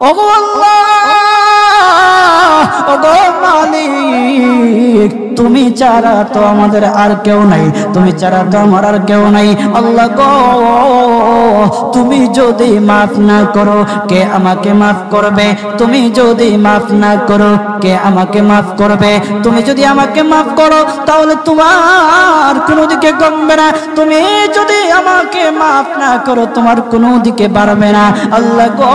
ওগো আল্লাহ, ওগো মালিক, তুমি ছাড়া তো আমাদের আর কেউ নাই, তুমি ছাড়া তো আমার আর কেউ নাই। আল্লাহ গো, তুমি যদি মাফ না করো কে আমাকে মাফ করবে? তুমি যদি মাফ না করো কে আমাকে মাফ করবে? তুমি যদি আমাকে মাফ করো তাহলে তোমার কোনো দিকে কমবে না, তুমি যদি আমাকে মাফ না করো তোমার কোনো দিকে বাড়বে না। আল্লাহ গো,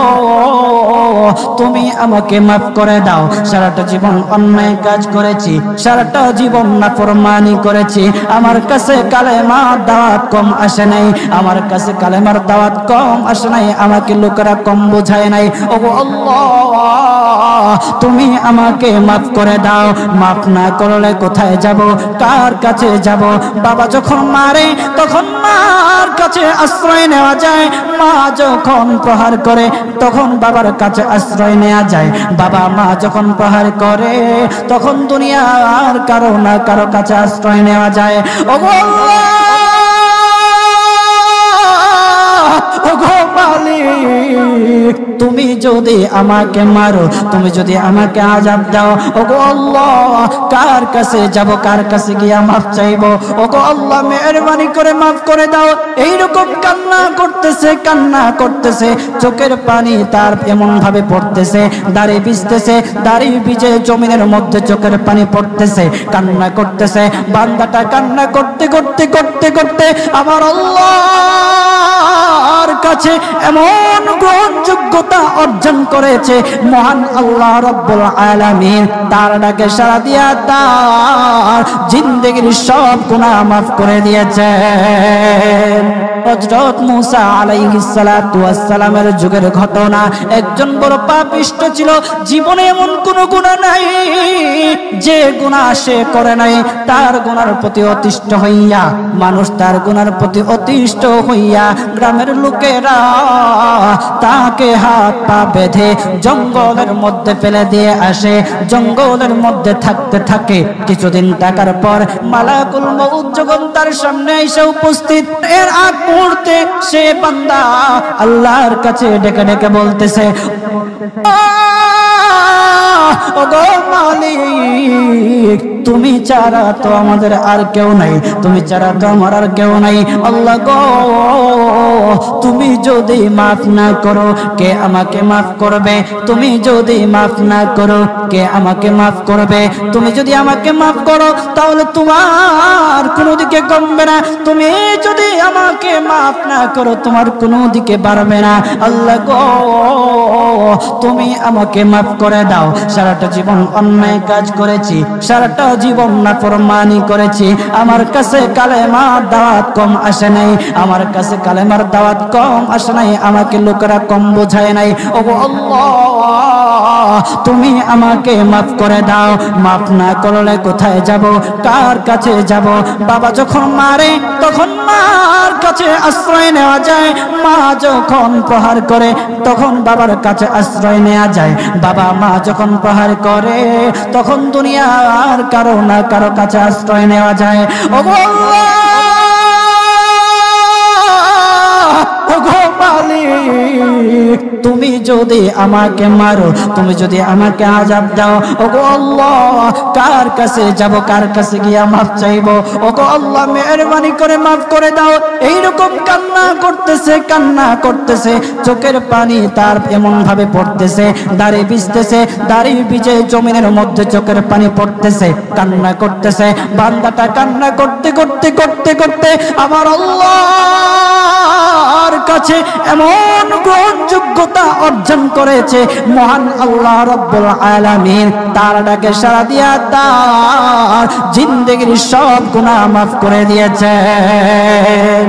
তুমি আমাকে মাফ করে দাও। সারাটা জীবন অন্যায় কাজ করেছি, সারাটা জীবন নাফরমানি করেছি, আমার কাছে কালেমার দাওয়াত কম আসে নাই, আমার কাছে কালেমার দাওয়াত কম আসে নাই, আমাকে লোকেরা কম বোঝায় নাই। ওগো আল্লাহ, তুমি আমাকে মাফ করে দাও। মাফ না করলে কোথায় যাব, কার কাছে যাব? বাবা যখন মারে তখন মার কাছে আশ্রয় নেওয়া যায়, মা যখন প্রহার করে তখন বাবার কাছে আশ্রয় নেওয়া যায়, বাবা মা যখন প্রহার করে তখন দুনিয়ার কারো না কারো কাছে আশ্রয় নেওয়া যায়। ওগো আল্লাহ, ওগো মালিক, তুমি যদি আমাকে মারো, তুমি যদি আমাকে আযাব দাও, ওগো আল্লাহ, কার কাছে যাব, কার কাছে গিয়া মাফ চাইবো? ওগো আল্লাহ, মেহেরবানি করে মাফ করে দাও। এইরকম কান্না করতেছে, কান্না করতেছে, চোখের পানি তার এমন ভাবে পড়তেছে, দাড়ি ভিজতেছে, দাড়ি ভিজে জমিনের মধ্যে চোখের পানি পড়তেছে, কান্না করতেছে। বান্দাটা কান্না করতে করতে করতে করতে আমার আল্লাহর কাছে এমন গ্রহণযোগ্যতা অর্জন করেছে, মহান আল্লাহ রাব্বুল আলামিন তার ডাকে সাড়া দিয়া তার জিন্দেগির সব গুনাহ মাফ করে দিয়েছেন। হযরত মূসা আলাইহিস সালাতু ওয়াস সালামের যুগের ঘটনা। একজন বড় পাপিষ্ট ছিল, জীবনে এমন কোন গুনাহ নাই যে গুনাহ সে করে নাই। তার গুনার প্রতি অতিষ্ঠ হইয়া, মানুষ তার গুনার প্রতি অতিষ্ঠ হইয়া গ্রামের লোকেরা তাকে হাত পা বেঁধে জঙ্গলের মধ্যে ফেলে দিয়ে আসে। জঙ্গলের মধ্যে থাকতে থাকে কিছুদিন থাকার পর মালাকুল মউত যখন তার সামনে এসে উপস্থিত, এর আগ মুহূর্তে সে বান্দা আল্লাহর কাছে ডেকে ডেকে বলতেছে, ওগো মালিক, তুমি ছাড়া তো আমাদের আর কেউ নাই, তুমি ছাড়া তো আমার আর কেউ নাই। আল্লাহ গো, তুমি যদি মাফ না করো কে আমাকে মাফ করবে? তুমি যদি মাফ না করো কে আমাকে মাফ করবে? তুমি যদি আমাকে মাফ করো তাহলে তোমার কোনো দিকে কমবে না, তুমি যদি আমাকে মাফ না করো তোমার কোনো দিকে বাড়বে না। আল্লাহ গো, তুমি আমাকে মাফ করে দাও। সারাটা জীবন অন্যায় কাজ করেছি, সারাটা জীবন নাফরমানি করেছি, আমার কাছে কালেমার দাওয়াত কম আসে নাই, আমার কাছে কালেমার দাওয়াত কম আসে নাই, আমাকে লোকেরা কম বোঝায় নাই। ওগো আল্লাহ, তুমি আমাকে মাফ করে দাও। মাফ না করলে কোথায় যাব, কার কাছে যাব? বাবা যখন মারে তখন মার কাছে আশ্রয় নেওয়া যায়, মা যখন প্রহার করে তখন বাবার কাছে আশ্রয় নেওয়া যায়, বাবা মা যখন প্রহার করে তখন দুনিয়ার কারো না কারো কাছে আশ্রয় নেওয়া যায়। ওগো আল্লাহ, ওগো মালিক, তুমি যদি আমাকে মারো, তুমি যদি আমাকে আযাব দাও, ওগো আল্লাহ, কার কাছে যাব, কার কাছে গিয়া মাফ চাইবো? ওগো আল্লাহ, মেহেরবানি করে মাফ করে দাও। এইরকম কান্না করতেছে, কান্না করতেছে, চোখের পানি তার এমন ভাবে পড়তেছে, দাড়ি ভিজতেছে, দাড়ি ভিজে জমিনের মধ্যে চোখের পানি পড়তেছে, কান্না করতেছে। বান্দাটা কান্না করতে করতে করতে করতে আমার আল্লাহর কাছে এমন গ্রহণযোগ্যতা অর্জন করেছে, মহান আল্লাহ রাব্বুল আলামিন তার ডাকে সাড়া দিয়া তার জিন্দেগির সব গুনাহ মাফ করে দিয়েছেন।